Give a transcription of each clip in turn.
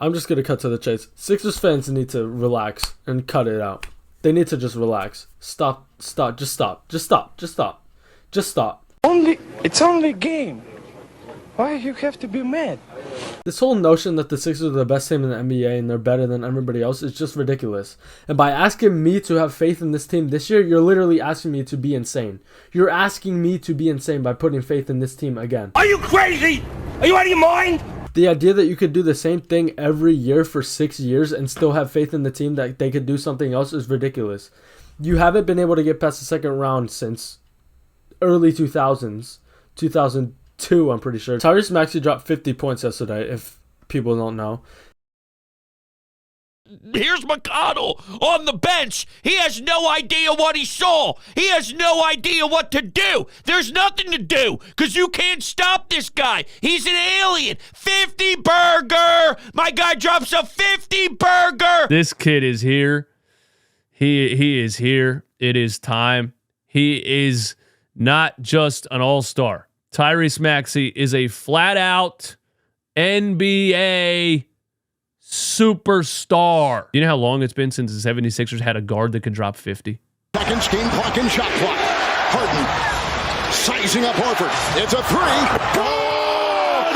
I'm just going to cut to the chase. Sixers fans need to relax and cut it out. They need to just relax. Stop. Just stop. It's only a game. Why you have to be mad? This whole notion that the Sixers are the best team in the NBA and they're better than everybody else is just ridiculous. And by asking me to have faith in this team this year, you're literally asking me to be insane. You're asking me to be insane by putting faith in this team again. Are you crazy? Are you out of your mind? The idea that you could do the same thing every year for 6 years and still have faith in the team that they could do something else is ridiculous. You haven't been able to get past the second round since early 2000s. 2002, I'm pretty sure. Tyrese Maxey dropped 50 points yesterday, if people don't know. Here's McConnell on the bench. He has no idea what he saw. He has no idea what to do. There's nothing to do because you can't stop this guy. He's an alien. 50 burger. My guy drops a 50 burger. This kid is here. He is here. It is time. He is not just an all-star. Tyrese Maxey is a flat-out NBA superstar. You know how long it's been since the 76ers had a guard that could drop 50? Seconds, game clock and shot clock. Harden sizing up Horford. It's a three. Good!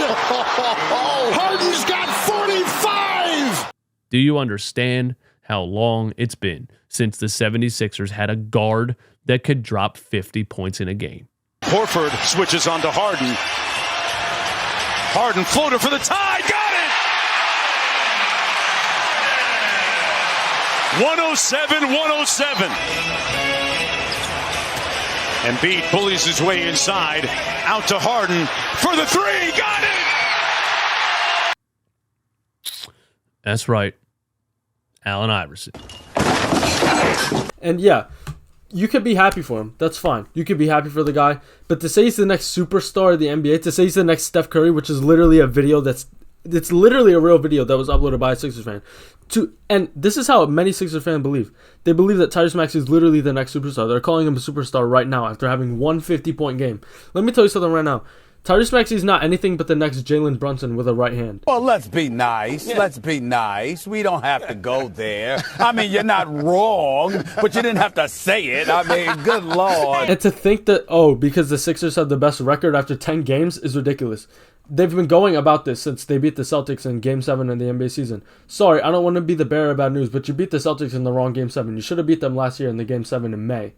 Harden's got 45! Do you understand how long it's been since the 76ers had a guard that could drop 50 points in a game? Horford switches on to Harden. Harden floater for the tie. Got it! 107-107. Embiid bullies his way inside. Out to Harden for the three. Got it! That's right. Allen Iverson. And yeah, you could be happy for him. That's fine. You could be happy for the guy. But to say he's the next superstar of the NBA, to say he's the next Steph Curry, which is literally a video it's literally a real video that was uploaded by a Sixers fan. And this is how many Sixers fans believe. They believe that Tyrese Maxey is literally the next superstar. They're calling him a superstar right now after having one 50-point game. Let me tell you something right now. Tyrese Maxey is not anything but the next Jalen Brunson with a right hand. Well, let's be nice. Yeah. Let's be nice. We don't have to go there. I mean, you're not wrong, but you didn't have to say it. I mean, good Lord. And to think that, because the Sixers have the best record after 10 games is ridiculous. They've been going about this since they beat the Celtics in Game 7 in the NBA season. Sorry, I don't want to be the bearer of bad news, but you beat the Celtics in the wrong Game 7. You should have beat them last year in the Game 7 in May.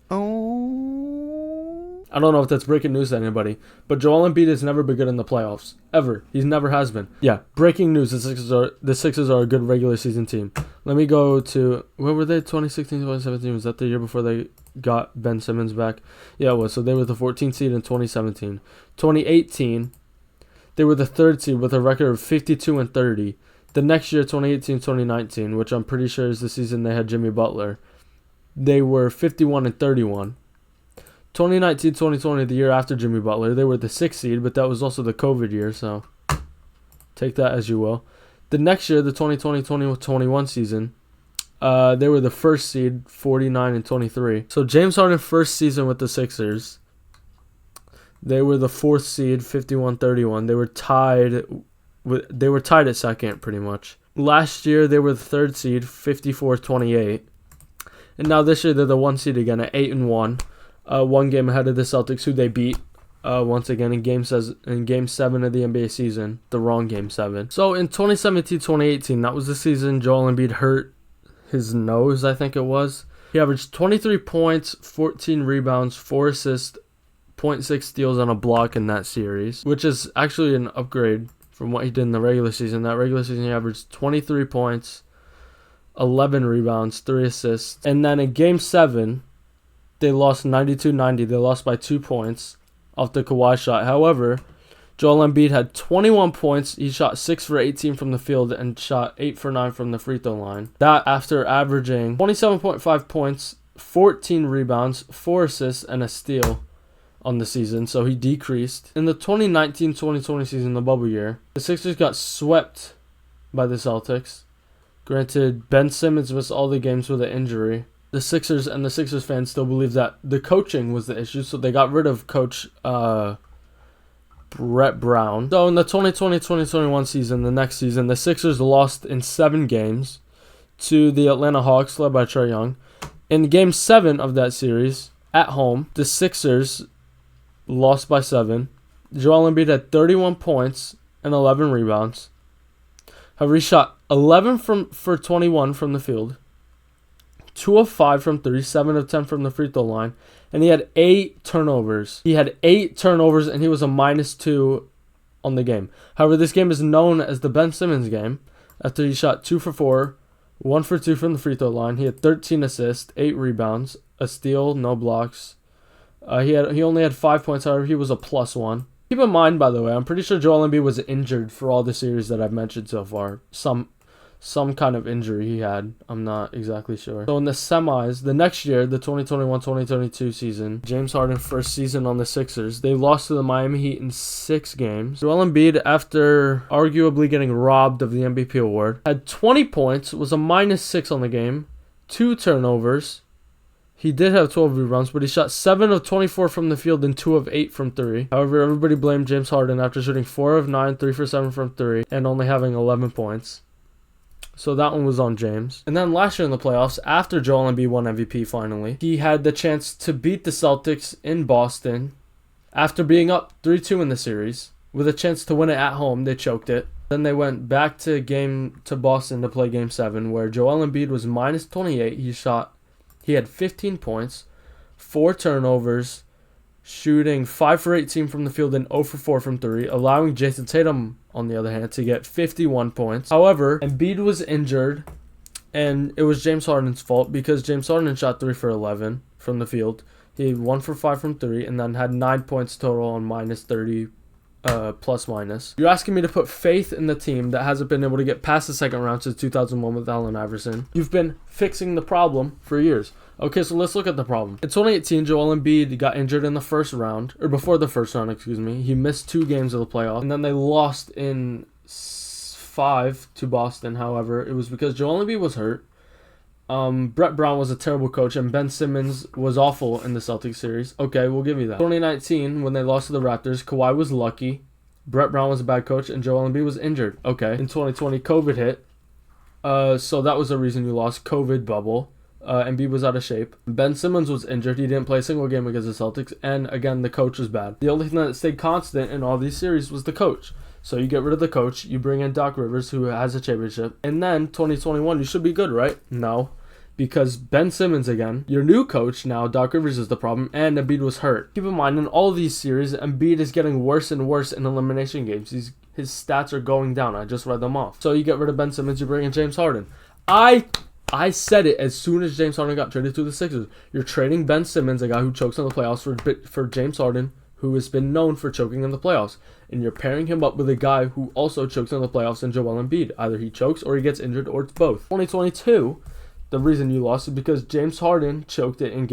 I don't know if that's breaking news to anybody, but Joel Embiid has never been good in the playoffs. Ever. He never has been. Yeah, breaking news, the Sixers are a good regular season team. Let me go to, where were they, 2016, 2017? Was that the year before they got Ben Simmons back? Yeah, it was. So they were the 14th seed in 2017. 2018, they were the 3rd seed with a record of 52-30. The next year, 2018-2019, which I'm pretty sure is the season they had Jimmy Butler, they were 51-31. 2019-2020, the year after Jimmy Butler, they were the 6th seed, but that was also the COVID year, so take that as you will. The next year, the 2020-2021 season, they were the 1st seed, 49-23. So James Harden's first season with the Sixers, they were the 4th seed, 51-31. They were tied at second, pretty much. Last year, they were the 3rd seed, 54-28. And now this year, they're the 1 seed again at 8-1. 1 game ahead of the Celtics, who they beat once again in Game 7 of the NBA season, the wrong Game 7. So in 2017-2018, that was the season Joel Embiid hurt his nose, I think it was. He averaged 23 points, 14 rebounds, 4 assists, 0.6 steals, and a block in that series, which is actually an upgrade from what he did in the regular season. That regular season, he averaged 23 points, 11 rebounds, 3 assists. And then in Game 7, they lost 92-90. They lost by 2 points off the Kawhi shot. However, Joel Embiid had 21 points. He shot 6 for 18 from the field and shot 8 for 9 from the free throw line. That after averaging 27.5 points, 14 rebounds, 4 assists, and a steal on the season. So he decreased. In the 2019-2020 season, the bubble year, the Sixers got swept by the Celtics. Granted, Ben Simmons missed all the games with an injury. The Sixers and the Sixers fans still believe that the coaching was the issue, so they got rid of Coach Brett Brown. So in the 2020-2021 season, the next season, the Sixers lost in 7 games to the Atlanta Hawks, led by Trae Young. In Game 7 of that series, at home, the Sixers lost by 7. Joel Embiid had 31 points and 11 rebounds. However, he shot 11 for 21 from the field, 2 of 5 from 3, 7 of 10 from the free throw line, and he had 8 turnovers. He had 8 turnovers, and he was a -2 on the game. However, this game is known as the Ben Simmons game after he shot 2 for 4, 1 for 2 from the free throw line. He had 13 assists, 8 rebounds, a steal, no blocks. He only had 5 points. However, he was a +1. Keep in mind, by the way, I'm pretty sure Joel Embiid was injured for all the series that I've mentioned so far. Some kind of injury he had. I'm not exactly sure. So in the semis, the next year, the 2021-2022 season, James Harden's first season on the Sixers, they lost to the Miami Heat in 6 games. Joel Embiid, after arguably getting robbed of the MVP award, had 20 points, was a -6 on the game, 2 turnovers. He did have 12 rebounds, but he shot 7 of 24 from the field and 2 of 8 from 3. However, everybody blamed James Harden after shooting 4 of 9, 3 for 7 from 3, and only having 11 points. So that one was on James. And then last year in the playoffs, after Joel Embiid won MVP finally, he had the chance to beat the Celtics in Boston after being up 3-2 in the series. With a chance to win it at home, they choked it. Then they went back to Boston to play Game 7, where Joel Embiid was -28. He had 15 points, 4 turnovers, shooting 5 for 18 from the field and 0 for 4 from 3, allowing Jason Tatum, on the other hand, to get 51 points. However, Embiid was injured, and it was James Harden's fault because James Harden shot 3 for 11 from the field. He had 1 for 5 from 3, and then had 9 points total on -30. +-. You're asking me to put faith in the team that hasn't been able to get past the second round since 2001 with Allen Iverson. You've been fixing the problem for years. Okay, so let's look at the problem. In 2018, Joel Embiid got injured in the first round, or before the first round, excuse me. He missed 2 games of the playoffs, and then they lost in 5 to Boston. However, it was because Joel Embiid was hurt. Brett Brown was a terrible coach, and Ben Simmons was awful in the Celtics series. Okay, we'll give you that. 2019, when they lost to the Raptors, Kawhi was lucky. Brett Brown was a bad coach, and Joel Embiid was injured. Okay. In 2020, COVID hit. So that was the reason you lost. COVID bubble. Embiid was out of shape. Ben Simmons was injured. He didn't play a single game against the Celtics. And again, the coach was bad. The only thing that stayed constant in all these series was the coach. So you get rid of the coach, you bring in Doc Rivers, who has a championship, and then 2021, you should be good, right? No, because Ben Simmons again, your new coach now, Doc Rivers is the problem, and Embiid was hurt. Keep in mind, in all of these series, Embiid is getting worse and worse in elimination games. His stats are going down. I just read them off. So you get rid of Ben Simmons, you bring in James Harden. I said it as soon as James Harden got traded to the Sixers. You're trading Ben Simmons, a guy who chokes in the playoffs, for James Harden, who has been known for choking in the playoffs. And you're pairing him up with a guy who also chokes in the playoffs in Joel Embiid. Either he chokes or he gets injured, or it's both. 2022, the reason you lost is because James Harden choked it in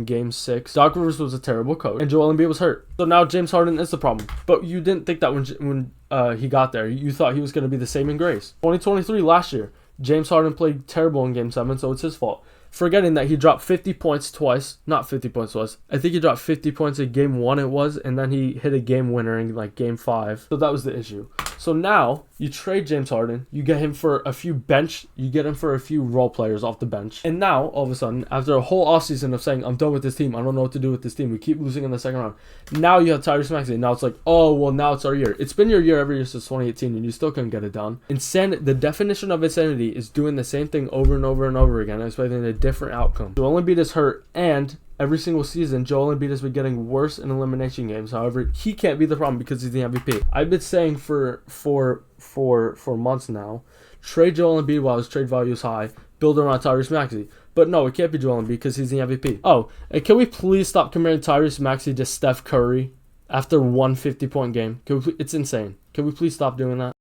game 6. Doc Rivers was a terrible coach, and Joel Embiid was hurt. So now James Harden is the problem. But you didn't think that when he got there. You thought he was going to be the saving grace. 2023, last year, James Harden played terrible in Game 7, so it's his fault. Forgetting that he dropped 50 points twice. Not 50 points twice. I think he dropped 50 points in Game 1 it was, and then he hit a game winner in Game 5. So that was the issue. So now you trade James Harden, you get him for a few role players off the bench. And now, all of a sudden, after a whole offseason of saying, I'm done with this team, I don't know what to do with this team, we keep losing in the second round. Now you have Tyrese Maxey. Now it's like, oh, well, now it's our year. It's been your year every year since 2018, and you still couldn't get it done. The definition of insanity is doing the same thing over and over and over again, expecting a different outcome. Joel Embiid is hurt, and every single season, Joel Embiid has been getting worse in elimination games. However, he can't be the problem because he's the MVP. I've been saying for months now, trade Joel Embiid while his trade value is high, build around Tyrese Maxey. But no, it can't be Joel Embiid because he's the MVP. Oh, and can we please stop comparing Tyrese Maxey to Steph Curry after one 50-point game? It's insane. Can we please stop doing that?